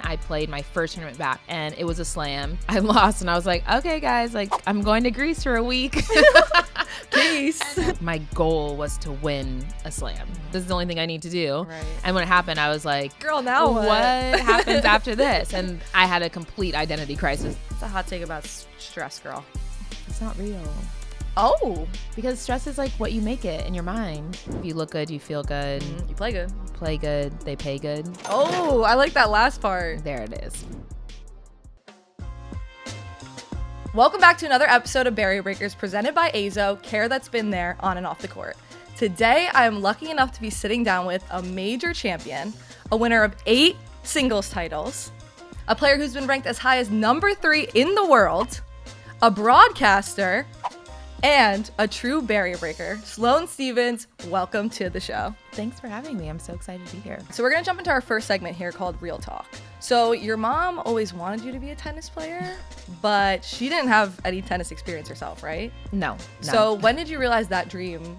I played my first tournament back, and it was a slam. I lost, and I was like, okay, guys, like, I'm going to Greece for a week. Peace. My goal was to win a slam. This is the only thing I need to do. Right. And when it happened, I was like, girl, now what happens after this? And I had a complete identity crisis. It's a hot take about stress, girl. It's not real. Oh. Because stress is like what you make it in your mind. If you look good, you feel good. You play good. Play good, they pay good. Oh, I like that last part. There it is. Welcome back to another episode of Barrier Breakers presented by AZO, care that's been there on and off the court. Today, I am lucky enough to be sitting down with a major champion, a winner of 8 singles titles, a player who's been ranked as high as number 3 in the world, a broadcaster, and a true barrier breaker. Sloane Stephens, welcome to the show. Thanks for having me. I'm so excited to be here. So we're gonna jump into our first segment here called Real Talk. So your mom always wanted you to be a tennis player, but she didn't have any tennis experience herself, right? No. So when did you realize that dream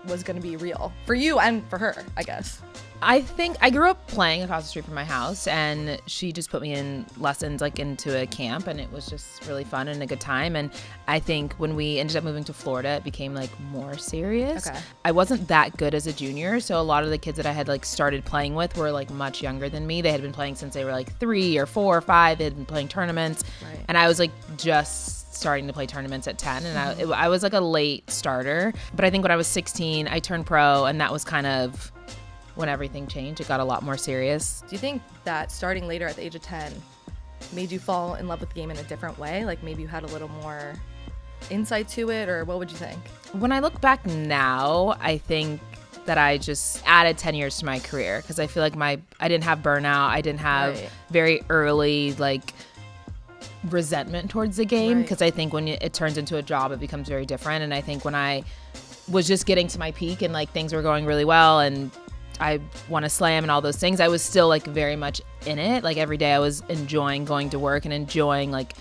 was gonna be real? For you and for her, I guess. I think I grew up playing across the street from my house, and she just put me in lessons, like into a camp, and it was just really fun and a good time. And I think when we ended up moving to Florida, it became like more serious. Okay. I wasn't that good as a junior, so a lot of the kids that I had like started playing with were like much younger than me. They had been playing since they were like 3 or 4 or 5. They had been playing tournaments, Right. and I was like just starting to play tournaments at 10, and I was like a late starter. But I think when I was 16, I turned pro, and that was kind of when everything changed. It got a lot more serious. Do you think that starting later at the age of 10 made you fall in love with the game in a different way? Like maybe you had a little more insight to it, or what would you think? When I look back now, I think that I just added 10 years to my career, because I feel like I didn't have burnout. I didn't have very early like resentment towards the game, because I think when it turns into a job, it becomes very different. And I think when I was just getting to my peak and like things were going really well and I won a slam and all those things, I was still like very much in it. Like every day I was enjoying going to work and enjoying like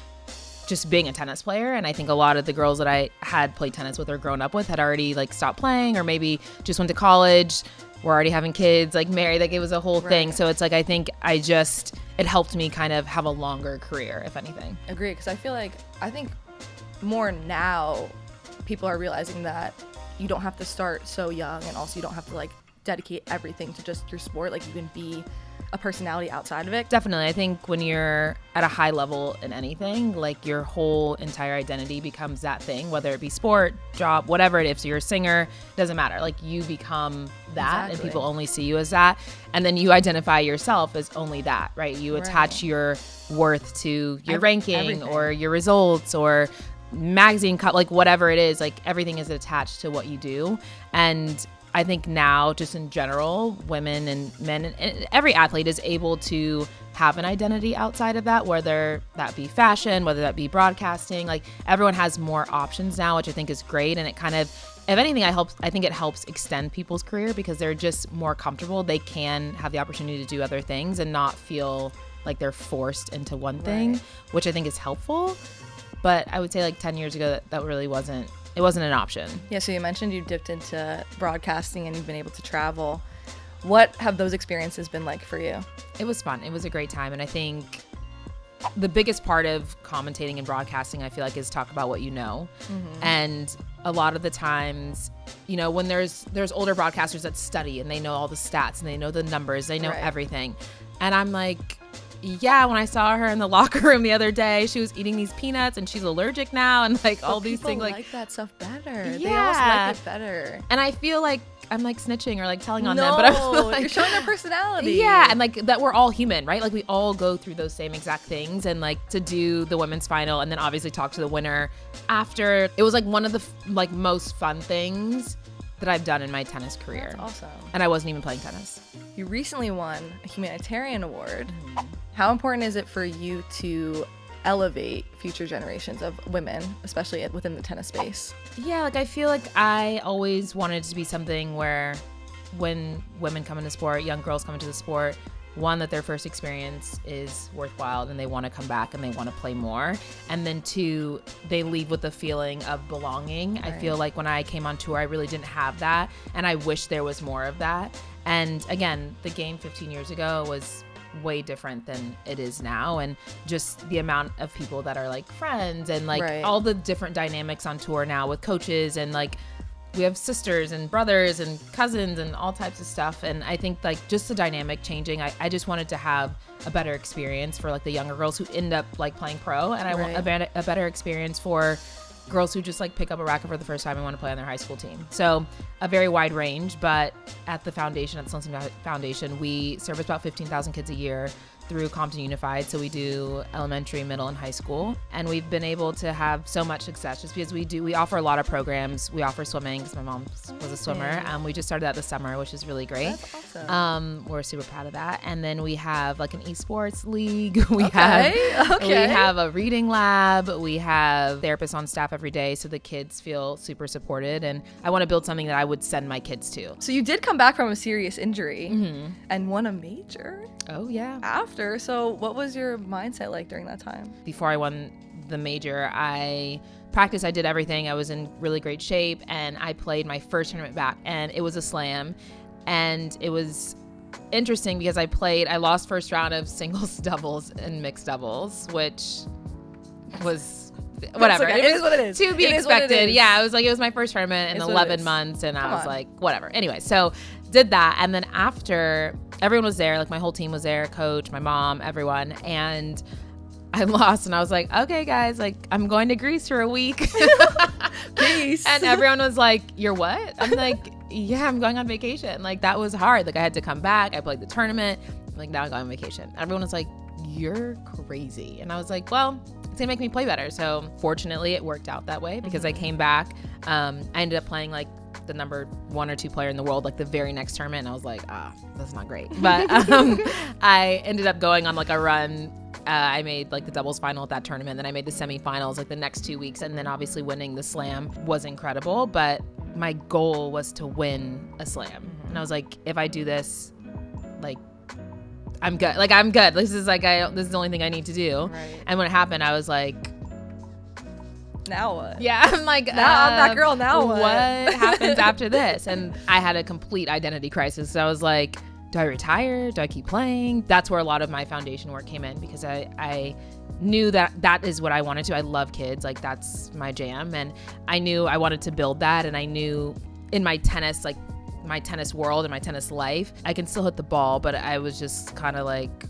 just being a tennis player. And I think a lot of the girls that I had played tennis with or grown up with had already like stopped playing, or maybe just went to college, were already having kids, like married. Like it was a whole thing. So it's like, I think it helped me kind of have a longer career, if anything. Agree, because I think more now people are realizing that you don't have to start so young, and also you don't have to like dedicate everything to just your sport. Like you can be a personality outside of it. Definitely. I think when you're at a high level in anything, like your whole entire identity becomes that thing, whether it be sport, job, whatever it is. So you're a singer, doesn't matter. Like you become that, and people only see you as that. And then you identify yourself as only that, right? You attach your worth to your ranking, everything, or your results, or magazine cut, like whatever it is, like everything is attached to what you do. And I think now, just in general, women and men and every athlete is able to have an identity outside of that, whether that be fashion, whether that be broadcasting. Like everyone has more options now, which I think is great. And it kind of, if anything, I think it helps extend people's career, because they're just more comfortable. They can have the opportunity to do other things and not feel like they're forced into one thing, which I think is helpful. But I would say like 10 years ago, that really wasn't an option. Yeah, so you mentioned you dipped into broadcasting and you've been able to travel. What have those experiences been like for you? It was fun. It was a great time. And I think the biggest part of commentating and broadcasting, I feel like, is talk about what you know. Mm-hmm. And a lot of the times, you know, when there's older broadcasters that study and they know all the stats and they know the numbers, they know everything. And I'm like, yeah, when I saw her in the locker room the other day, she was eating these peanuts and she's allergic now, and like all these things. Like that stuff better. Yeah. They almost like it better. And I feel like I'm like snitching or like telling on them, but I feel like you're showing their personality. Yeah, and like that we're all human, right? Like we all go through those same exact things. And like to do the women's final and then obviously talk to the winner after, it was like one of the like most fun things that I've done in my tennis career. That's awesome. And I wasn't even playing tennis. You recently won a humanitarian award. Mm-hmm. How important is it for you to elevate future generations of women, especially within the tennis space? Yeah, like I feel like I always wanted it to be something where when women come into sport, young girls come into the sport, one, that their first experience is worthwhile and they want to come back and they want to play more. And then two, they leave with a feeling of belonging. Right. I feel like when I came on tour, I really didn't have that. And I wish there was more of that. And again, the game 15 years ago was way different than it is now. And just the amount of people that are like friends and like all the different dynamics on tour now with coaches, and like we have sisters and brothers and cousins and all types of stuff. And I think like just the dynamic changing, I just wanted to have a better experience for like the younger girls who end up like playing pro. And I want a better experience for girls who just like pick up a racket for the first time and want to play on their high school team. So a very wide range, but at the foundation, at the Sloane Stephens Foundation, we service about 15,000 kids a year through Compton Unified. So we do elementary, middle, and high school. And we've been able to have so much success just because we offer a lot of programs. We offer swimming because my mom was a swimmer. We just started that this summer, which is really great. That's awesome. We're super proud of that. And then we have like an esports league. We have a reading lab. We have therapists on staff every day so the kids feel super supported. And I want to build something that I would send my kids to. So you did come back from a serious injury and won a major. Oh, yeah. After. So what was your mindset like during that time? Before I won the major, I practiced. I did everything. I was in really great shape, and I played my first tournament back, and it was a slam. And it was interesting because I lost first round of singles, doubles, and mixed doubles, which was whatever. Okay. It is what it is. To be expected. Yeah, it was my first tournament in 11 months, and I was like, whatever. Anyway, so did that. And then after, everyone was there, like my whole team was there, coach, my mom, everyone. And I lost, and I was like, okay, guys, like I'm going to Greece for a week. Peace. And everyone was like, you're what? I'm like, yeah, I'm going on vacation. Like that was hard. Like I had to come back. I played the tournament. I'm like, now I'm going on vacation. Everyone was like, you're crazy. And I was like, well, it's gonna make me play better. So fortunately it worked out that way because I came back. I ended up playing like the number 1 or 2 player in the world like the very next tournament, and I was like, that's not great. But I ended up going on like a run. I made like the doubles final at that tournament, then I made the semifinals like the next 2 weeks, and then obviously winning the slam was incredible. But my goal was to win a slam, and I was like, if I do this, like I'm good. Like I'm good. This is the only thing I need to do. Right. And when it happened, I was like, now what? Yeah, I'm like, now I'm that girl. Now what? What happens after this? And I had a complete identity crisis. So I was like, do I retire? Do I keep playing? That's where a lot of my foundation work came in, because I knew that is what I wanted to. I love kids. Like that's my jam. And I knew I wanted to build that. And I knew in my tennis, like my tennis world and my tennis life, I can still hit the ball, but I was just kind of like,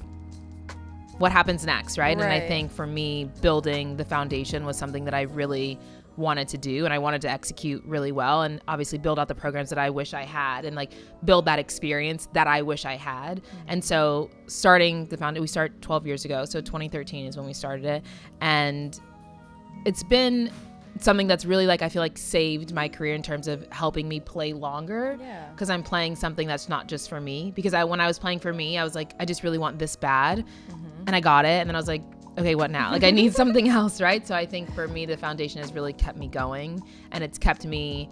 what happens next, right? And I think for me, building the foundation was something that I really wanted to do, and I wanted to execute really well, and obviously build out the programs that I wish I had, and like build that experience that I wish I had. And so starting the foundation, we started 12 years ago, so 2013 is when we started it, and it's been something that's really like, I feel like saved my career in terms of helping me play longer, because I'm playing something that's not just for me. Because when I was playing for me, I was like, I just really want this bad, and I got it, and then I was like, okay, what now? Like I need something else, right? So I think for me, the foundation has really kept me going, and it's kept me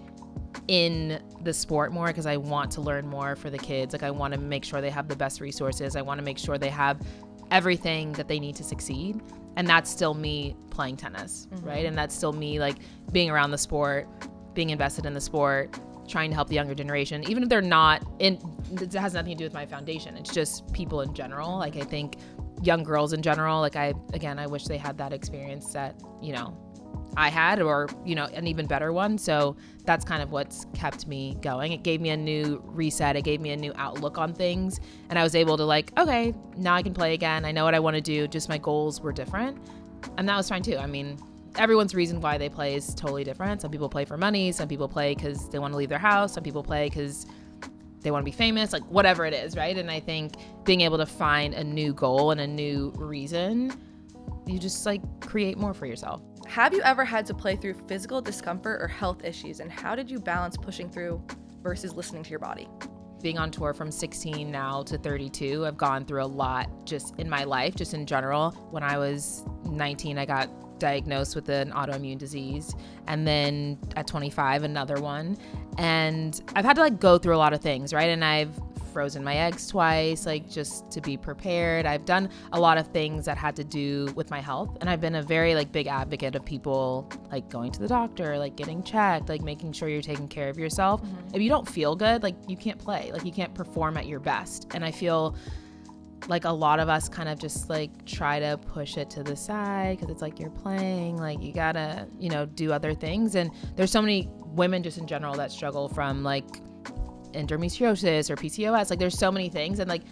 in the sport more, because I want to learn more for the kids. Like I want to make sure they have the best resources. I want to make sure they have everything that they need to succeed. And that's still me playing tennis, right? And that's still me like being around the sport, being invested in the sport, trying to help the younger generation, even if they're not in, it has nothing to do with my foundation. It's just people in general. Like I think young girls in general, like I wish they had that experience that, you know, I had, or, you know, an even better one. So that's kind of what's kept me going. It gave me a new reset. It gave me a new outlook on things. And I was able to like, okay, now I can play again. I know what I want to do. Just my goals were different. And that was fine too. I mean, everyone's reason why they play is totally different. Some people play for money. Some people play because they want to leave their house. Some people play because they want to be famous, like whatever it is, right? And I think being able to find a new goal and a new reason, you just like create more for yourself. Have you ever had to play through physical discomfort or health issues, and how did you balance pushing through versus listening to your body? Being on tour from 16 now to 32, I've gone through a lot just in my life, just in general. When I was 19, I got diagnosed with an autoimmune disease, and then at 25 another one, and I've had to like go through a lot of things, right? And I've frozen my eggs twice, like just to be prepared. I've done a lot of things that had to do with my health, and I've been a very like big advocate of people like going to the doctor, like getting checked, like making sure you're taking care of yourself. If you don't feel good, like you can't play, like you can't perform at your best. And I feel like a lot of us kind of just like try to push it to the side because it's like you're playing, like you gotta, you know, do other things. And there's so many women just in general that struggle from like endometriosis or PCOS. Like there's so many things. And like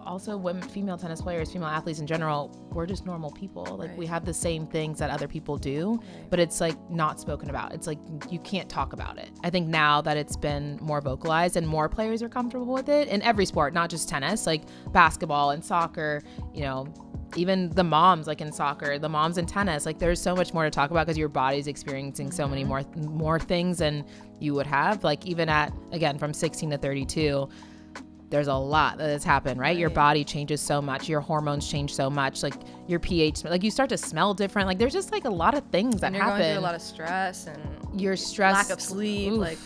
also women, female tennis players, female athletes in general, we're just normal people. Like we have the same things that other people do, but it's like not spoken about. It's like you can't talk about it. I think now that it's been more vocalized and more players are comfortable with it in every sport, not just tennis, like basketball and soccer, you know, even the moms like in soccer, the moms in tennis, like there's so much more to talk about because your body's experiencing so many more things than you would have. Like even at, again, from 16 to 32, there's a lot that has happened, right? Your body changes so much. Your hormones change so much. Like your pH, like you start to smell different. Like there's just like a lot of things that happen. You're going through a lot of stress and your stress, lack of sleep. Oof. Like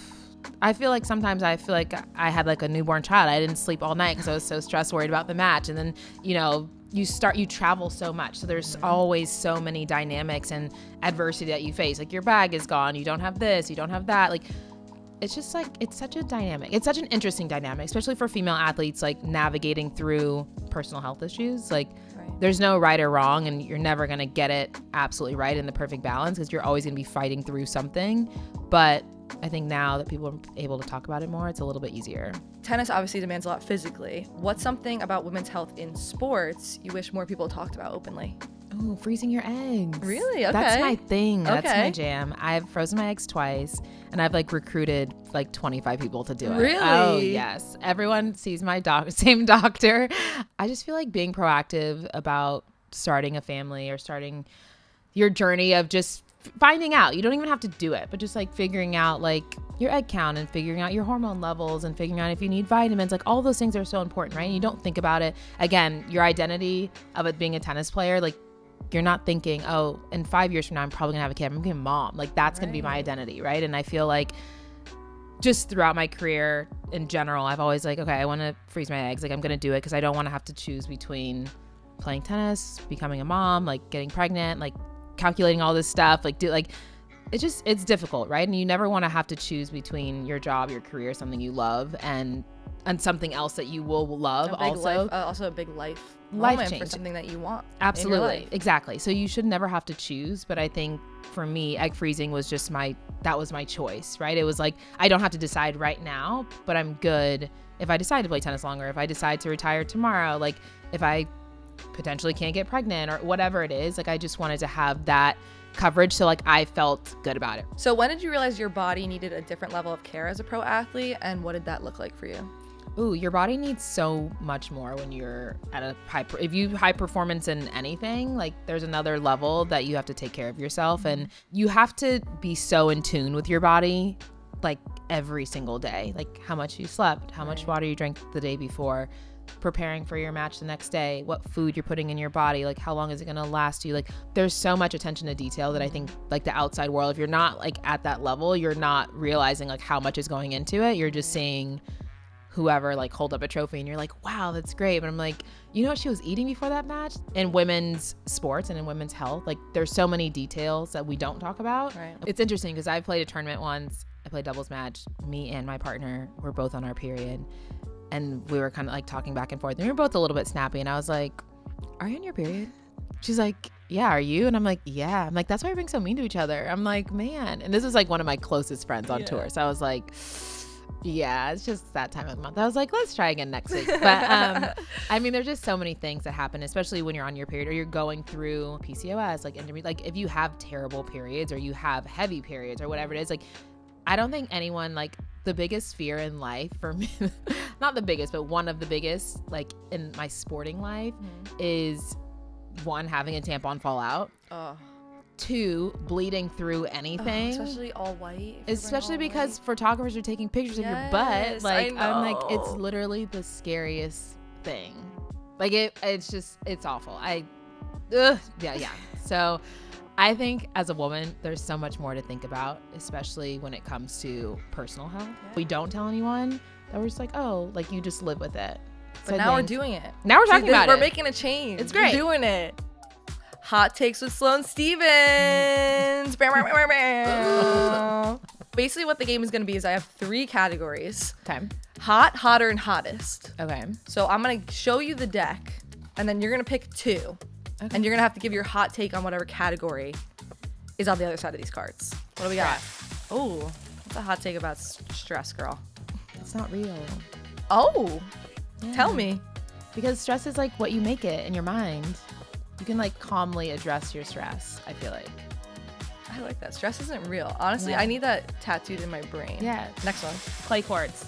I feel like sometimes I feel like I had like a newborn child. I didn't sleep all night because I was so stressed, worried about the match. And then, you know, you travel so much. So there's always so many dynamics and adversity that you face. Like your bag is gone. You don't have this, you don't have that. Like, it's just like, it's such a dynamic. It's such an interesting dynamic, especially for female athletes, like navigating through personal health issues. Like there's no right or wrong, and you're never going to get it absolutely right in the perfect balance because you're always going to be fighting through something. But I think now that people are able to talk about it more, it's a little bit easier. Tennis obviously demands a lot physically. What's something about women's health in sports you wish more people talked about openly? Oh, freezing your eggs. Really? Okay. That's my thing. That's my jam. I've frozen my eggs twice, and I've like recruited like 25 people to do it. Really? Oh, yes. Everyone sees my same doctor. I just feel like being proactive about starting a family or starting your journey of just finding out. You don't even have to do it, but just like figuring out like your egg count and figuring out your hormone levels and figuring out if you need vitamins. Like all those things are so important, right? And you don't think about it. Again, your identity of it being a tennis player, like you're not thinking, oh, in 5 years from now, I'm probably gonna have a kid. I'm gonna be a mom. Like that's gonna be my identity, right? And I feel like just throughout my career in general, I've always like, okay, I want to freeze my eggs. Like I'm gonna do it because I don't want to have to choose between playing tennis, becoming a mom, like getting pregnant, like calculating all this stuff. Like it's difficult, right? And you never want to have to choose between your job, your career, something you love, and something else that you will love also. Also a big life change for something that you want. Absolutely. Exactly. So you should never have to choose. But I think for me, egg freezing was just that was my choice, right? It was like, I don't have to decide right now, but I'm good if I decide to play tennis longer, if I decide to retire tomorrow, like if I potentially can't get pregnant or whatever it is. Like I just wanted to have that coverage. So like I felt good about it. So when did you realize your body needed a different level of care as a pro athlete, and what did that look like for you? Ooh, your body needs so much more when you're at a if you high performance in anything, like there's another level that you have to take care of yourself, and you have to be so in tune with your body like every single day, like how much you slept, how much water you drank the day before, preparing for your match the next day, what food you're putting in your body, like how long is it going to last you. Like there's so much attention to detail that I think like the outside world, if you're not like at that level, you're not realizing like how much is going into it. You're just seeing whoever like hold up a trophy and you're like, wow, that's great. But I'm like, you know what she was eating before that match? In women's sports and in women's health, like there's so many details that we don't talk about. Right. It's interesting because I played a tournament once. I played doubles match. Me and my partner were both on our period, and we were kind of like talking back and forth, and we were both a little bit snappy, and I was like, are you on your period? She's like, yeah, are you? And I'm like, yeah. I'm like, that's why we're being so mean to each other. I'm like, man. And this was like one of my closest friends on tour. So I was like, yeah, it's just that time of the month. I was like, let's try again next week. But I mean, there's just so many things that happen, especially when you're on your period or you're going through PCOS, like if you have terrible periods or you have heavy periods or whatever it is, like I don't think anyone, like the biggest fear in life for me, not the biggest, but one of the biggest, like in my sporting life is one, having a tampon fall out. Two, bleeding through anything. Especially all white. Especially because photographers are taking pictures of your butt. Like I'm like, it's literally the scariest thing. Like it's awful. Yeah. So I think as a woman, there's so much more to think about, especially when it comes to personal health. We don't tell anyone that we're just like, oh, like you just live with it. But now we're doing it. Now we're talking about it. We're making a change. It's great. We're doing it. Hot takes with Sloane Stephens. Basically what the game is going to be is I have 3 categories. Okay. Hot, hotter, and hottest. Okay. So I'm going to show you the deck, and then you're going to pick 2. Okay. And you're going to have to give your hot take on whatever category is on the other side of these cards. What do we got? Oh, what's a hot take about stress, girl? It's not real. Oh, yeah. Tell me. Because stress is like what you make it in your mind. You can like calmly address your stress, I feel like. I like that. Stress isn't real. Honestly, I need that tattooed in my brain. Yeah. Next one. Clay courts.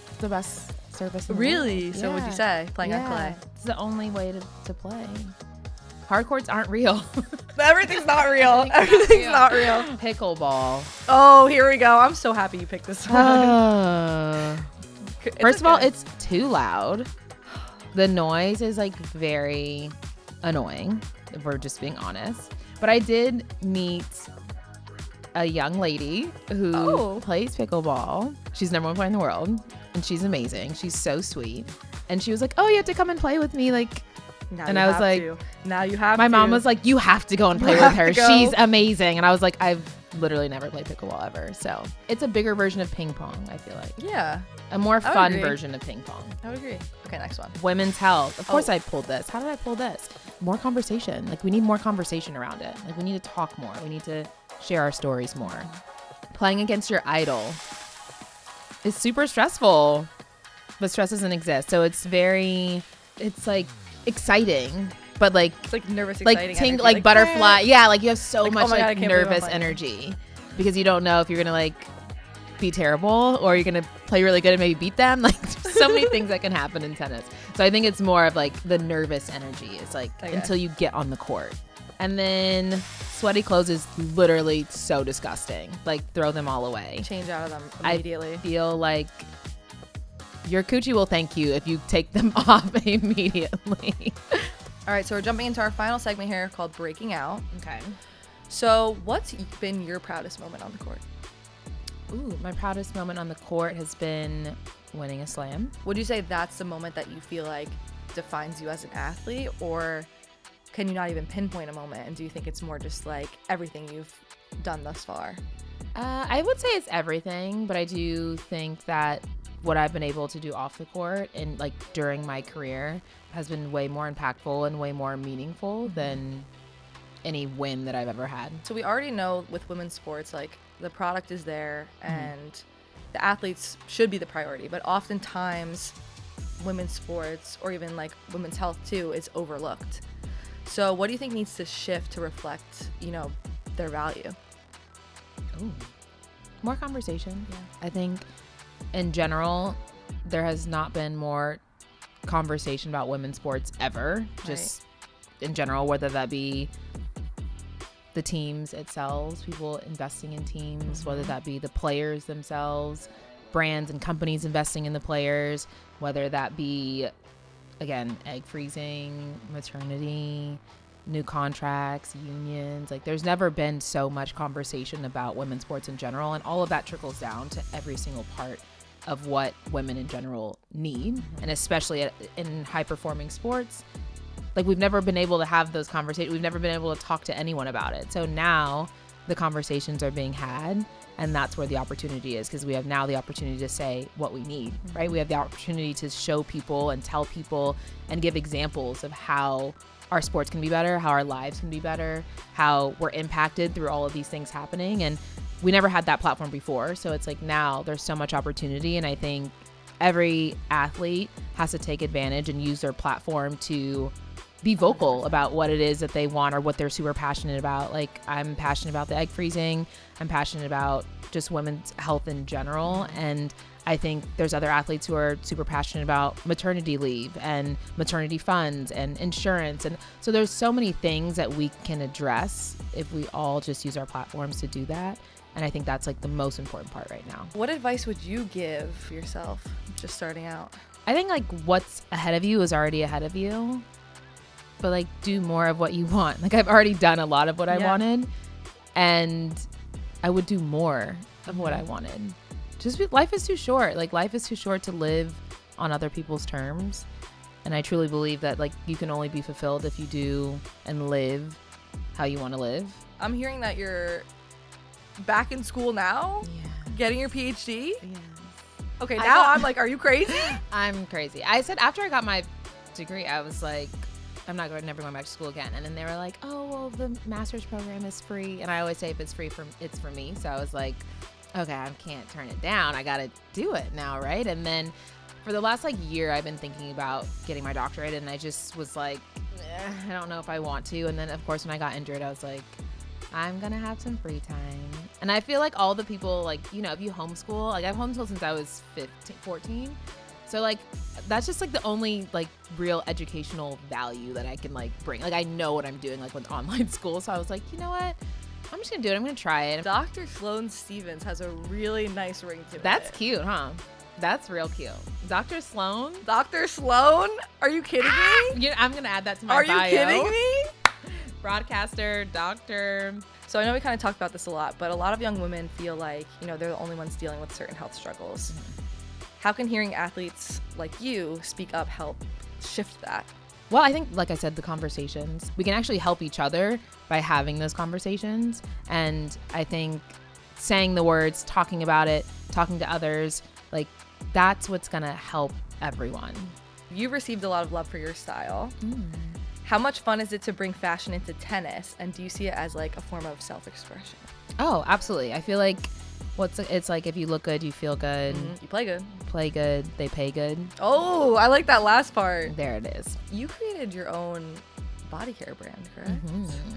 It's the best surface in the Really? world. So what'd you say? Playing on clay? It's the only way to play. Hard courts aren't real. Everything's not real. Everything's not real. Pickleball. Oh, here we go. I'm so happy you picked this one. First of all, it's too loud. The noise is like very annoying, if we're just being honest. But I did meet a young lady who plays pickleball. She's number 1 player in the world, and she's amazing. She's so sweet. And she was like, "Oh, you have to come and play with me." Like, and I was like, "Now you have." My mom was like, "You have to go and play with her. She's amazing." And I was like, "I've literally never played pickleball ever." So it's a bigger version of ping pong, I feel like. Yeah. A more fun version of ping pong. I would agree. Okay, next one. Women's health. Of course I pulled this. How did I pull this? More conversation. Like, we need more conversation around it. Like, we need to talk more. We need to share our stories more. Playing against your idol is super stressful, but stress doesn't exist. So it's like exciting, but like it's like nervous, exciting, like butterfly. Yeah, like you have so much oh like nervous energy because you don't know if you're gonna like be terrible or you're gonna play really good and maybe beat them. Like there's so many things that can happen in tennis. So I think it's more of like the nervous energy is like until you get on the court. And then sweaty clothes is literally so disgusting. Like throw them all away. Change out of them immediately. I feel like your coochie will thank you if you take them off immediately. All right, so we're jumping into our final segment here called Breaking Out. Okay. So what's been your proudest moment on the court? Ooh, my proudest moment on the court has been winning a slam. Would you say that's the moment that you feel like defines you as an athlete, or can you not even pinpoint a moment? And do you think it's more just like everything you've done thus far? I would say it's everything, but I do think that what I've been able to do off the court and like during my career has been way more impactful and way more meaningful than any win that I've ever had. So we already know with women's sports, like the product is there and the athletes should be the priority, but oftentimes women's sports or even like women's health too is overlooked. So what do you think needs to shift to reflect, you know, their value? Ooh. More conversation. Yeah. I think in general, there has not been more conversation about women's sports ever. Just in general, whether that be the teams itself, people investing in teams, whether that be the players themselves, brands and companies investing in the players, whether that be, again, egg freezing, maternity, new contracts, unions. Like there's never been so much conversation about women's sports in general, and all of that trickles down to every single part of what women in general need, and especially in high performing sports. Like we've never been able to have those conversations. We've never been able to talk to anyone about it. So now the conversations are being had, and that's where the opportunity is, because we have now the opportunity to say what we need, right? We have the opportunity to show people and tell people and give examples of how our sports can be better, how our lives can be better, how we're impacted through all of these things happening. And we never had that platform before. So it's like now there's so much opportunity, and I think every athlete has to take advantage and use their platform to be vocal about what it is that they want or what they're super passionate about. Like I'm passionate about the egg freezing. I'm passionate about just women's health in general. And I think there's other athletes who are super passionate about maternity leave and maternity funds and insurance. And so there's so many things that we can address if we all just use our platforms to do that. And I think that's like the most important part right now. What advice would you give yourself just starting out? I think like what's ahead of you is already ahead of you. But like do more of what you want. Like I've already done a lot of what I wanted, and I would do more of what I wanted. Life is too short. Like life is too short to live on other people's terms. And I truly believe that like you can only be fulfilled if you do and live how you want to live. I'm hearing that you're back in school now. Yeah. Getting your PhD? Yeah. Okay, now I'm like, are you crazy? I'm crazy. I said after I got my degree, I was like, never going back to school again. And then they were like, oh, well, the master's program is free. And I always say if it's free, it's for me. So I was like, okay, I can't turn it down. I got to do it now, right? And then for the last year, I've been thinking about getting my doctorate. And I just was like, I don't know if I want to. And then, of course, when I got injured, I was like, I'm going to have some free time. And I feel like all the people, if you homeschool, I've homeschooled since I was 14. So, that's just, the only, real educational value that I can, bring. I know what I'm doing, with online school. So I was like, you know what? I'm just going to do it. I'm going to try it. Dr. Sloane Stephens has a really nice ring to it. That's cute, huh? That's real cute. Dr. Sloane? Dr. Sloane? Are you kidding me? I'm going to add that to my bio. Are you kidding me? Broadcaster, doctor. So I know we kind of talked about this a lot, but a lot of young women feel like, they're the only ones dealing with certain health struggles. Mm-hmm. How can hearing athletes like you speak up help shift that? Well, I think, like I said, the conversations. We can actually help each other by having those conversations. And I think saying the words, talking about it, talking to others, that's what's going to help everyone. You've received a lot of love for your style. How much fun is it to bring fashion into tennis? And do you see it as a form of self-expression? Oh, absolutely. I feel like it's like if you look good, you feel good. Mm-hmm. You play good. Play good, they pay good. Oh, I like that last part. There it is. You created your own body care brand, correct? Mm-hmm.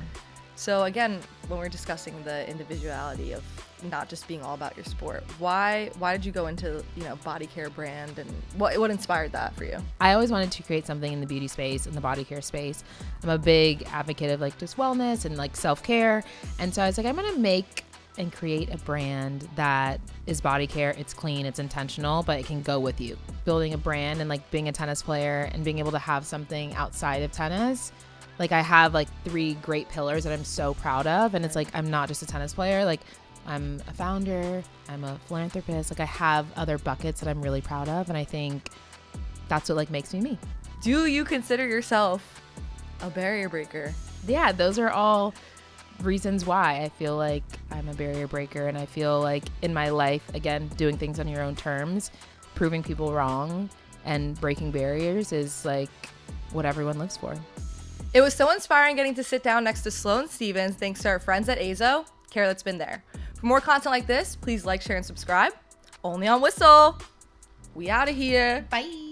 So again, when we're discussing the individuality of not just being all about your sport, why did you go into body care brand, and what inspired that for you? I always wanted to create something in the beauty space and the body care space. I'm a big advocate of just wellness and self-care, and so I was like, I'm gonna make and create a brand that is body care. It's clean, it's intentional, but it can go with you. Building a brand and being a tennis player and being able to have something outside of tennis. I have 3 great pillars that I'm so proud of, and it's I'm not just a tennis player. I'm a founder, I'm a philanthropist. I have other buckets that I'm really proud of, and I think that's what makes me me. Do you consider yourself a barrier breaker? Yeah, those are all reasons why I feel like I'm a barrier breaker, and I feel in my life, again, doing things on your own terms, proving people wrong and breaking barriers is what everyone lives for. It was so inspiring getting to sit down next to Sloane Stephens, thanks to our friends at AZO, care that's been there. For more content like this, please like, share, and subscribe. Only on Whistle. We out of here. Bye.